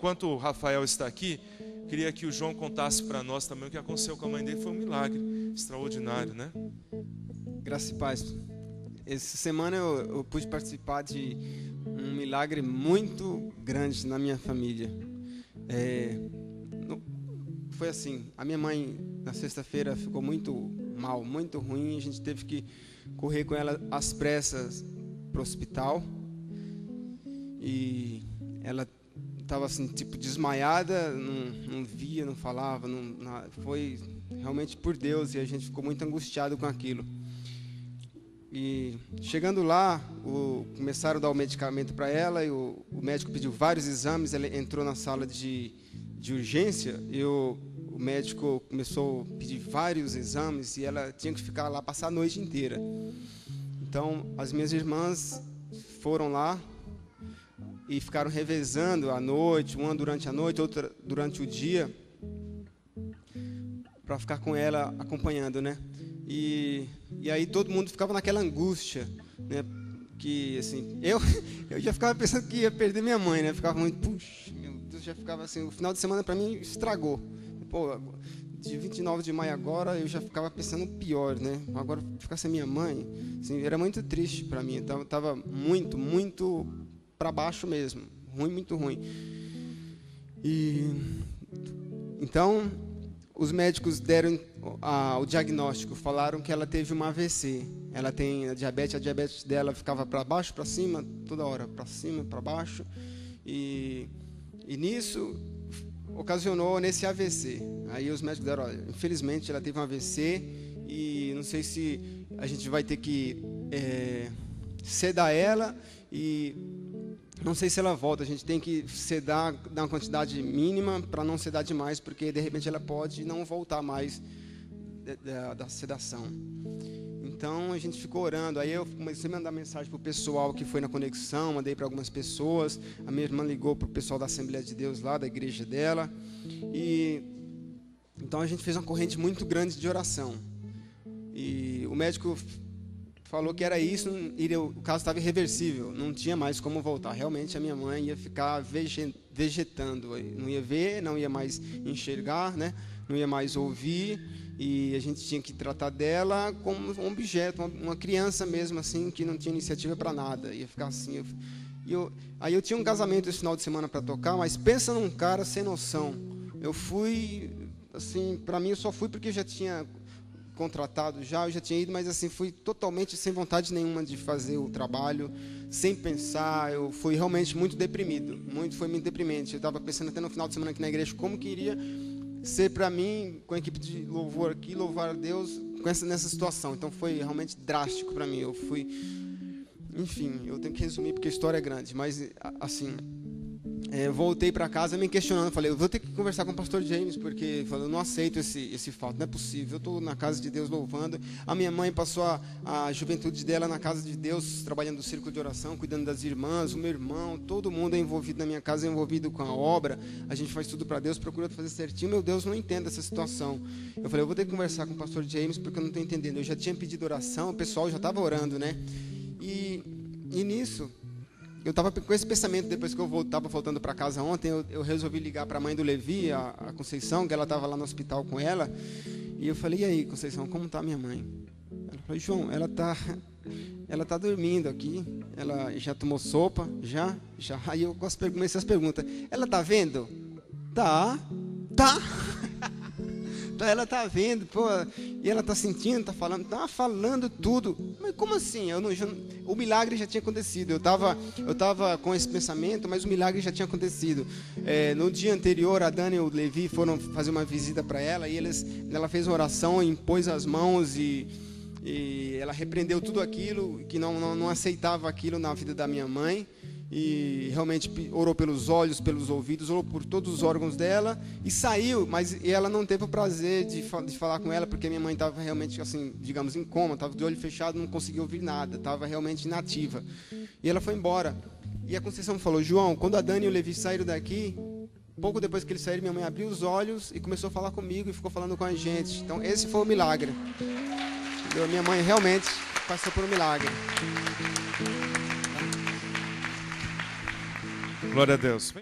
Enquanto o Rafael está aqui, queria que o João contasse para nós também o que aconteceu com a mãe dele. Foi um milagre extraordinário, né? Graça e paz. Essa semana eu pude participar de um milagre muito grande na minha família. Foi assim, a minha mãe na sexta-feira ficou muito mal, muito ruim. A gente teve que correr com ela às pressas para o hospital. E ela estava assim, tipo, desmaiada, não via, não falava, foi realmente por Deus, e a gente ficou muito angustiado com aquilo. E chegando lá, começaram a dar o medicamento para ela, e o médico pediu vários exames. Ela entrou na sala de urgência, e o médico começou a pedir vários exames, e ela tinha que ficar lá, passar a noite inteira. Então, as minhas irmãs foram lá e ficaram revezando à noite, uma durante a noite, outra durante o dia, para ficar com ela acompanhando, né? E aí todo mundo ficava naquela angústia, né? Que assim, eu já ficava pensando que ia perder minha mãe, né? Ficava muito, puxa, meu Deus, já ficava assim, o final de semana para mim estragou. Pô, de 29 de maio agora eu já ficava pensando pior, né? Agora ficar sem minha mãe, assim, era muito triste para mim. Eu tava muito para baixo mesmo, muito ruim. E então os médicos deram o diagnóstico, falaram que ela teve uma AVC. Ela tem a diabetes dela ficava para baixo, para cima, toda hora, para cima, para baixo. E nisso ocasionou nesse AVC. Aí os médicos disseram, olha, infelizmente ela teve um AVC e não sei se a gente vai ter que sedar ela e não sei se ela volta. A gente tem que sedar, dar uma quantidade mínima para não sedar demais, porque de repente ela pode não voltar mais da sedação. Então a gente ficou orando. Aí eu comecei a mandar mensagem para o pessoal que foi na conexão, mandei para algumas pessoas. A minha irmã ligou para o pessoal da Assembleia de Deus lá, da igreja dela. E então a gente fez uma corrente muito grande de oração. E o médico falou que era isso, o caso estava irreversível, não tinha mais como voltar. Realmente a minha mãe ia ficar vegetando, não ia ver, não ia mais enxergar, né? Não ia mais ouvir, e a gente tinha que tratar dela como um objeto, uma criança mesmo, assim, que não tinha iniciativa para nada. Ia ficar assim. Aí eu tinha um casamento esse final de semana para tocar, mas pensa num cara sem noção. Eu fui, assim, para mim eu só fui porque eu já tinha contratado eu já tinha ido, mas assim, fui totalmente sem vontade nenhuma de fazer o trabalho, sem pensar. Eu fui realmente muito deprimido, foi muito deprimente. Eu estava pensando até no final de semana aqui na igreja, como que iria ser para mim, com a equipe de louvor aqui, louvar a Deus nessa situação. Então foi realmente drástico para mim. Eu fui, enfim, eu tenho que resumir porque a história é grande, mas assim, voltei para casa me questionando. Falei, eu vou ter que conversar com o pastor James, porque eu não aceito esse fato, não é possível. Eu estou na casa de Deus louvando. A minha mãe passou a juventude dela na casa de Deus, trabalhando no círculo de oração, cuidando das irmãs. O meu irmão, todo mundo é envolvido na minha casa, é envolvido com a obra. A gente faz tudo para Deus, procura fazer certinho. Meu Deus, não entendo essa situação. Eu falei, eu vou ter que conversar com o pastor James, porque eu não estou entendendo. Eu já tinha pedido oração, o pessoal já estava orando, né? E nisso, eu estava com esse pensamento. Depois que eu estava voltando para casa ontem, eu resolvi ligar para a mãe do Levi, a Conceição, que ela estava lá no hospital com ela. E eu falei, e aí, Conceição, como está minha mãe? Ela falou, João, ela tá dormindo aqui. Ela já tomou sopa? Já. Aí eu comecei as perguntas. Ela tá vendo? Tá. Ela tá vendo, pô, e ela tá sentindo, tá falando tudo. Mas como assim? O milagre já tinha acontecido. Eu tava com esse pensamento, mas o milagre já tinha acontecido. No dia anterior, a Dani e o Levi foram fazer uma visita para ela, e ela fez uma oração, impôs as mãos e ela repreendeu tudo aquilo que não aceitava aquilo na vida da minha mãe. E realmente orou pelos olhos, pelos ouvidos, orou por todos os órgãos dela e saiu, mas ela não teve o prazer de falar com ela, porque minha mãe estava realmente, assim, digamos, em coma, estava de olho fechado, não conseguia ouvir nada, estava realmente inativa. E ela foi embora. E a Conceição falou, João, quando a Dani e o Levi saíram daqui, pouco depois que eles saíram, minha mãe abriu os olhos e começou a falar comigo e ficou falando com a gente. Então esse foi o milagre. Entendeu? Minha mãe realmente passou por um milagre. Glória a Deus.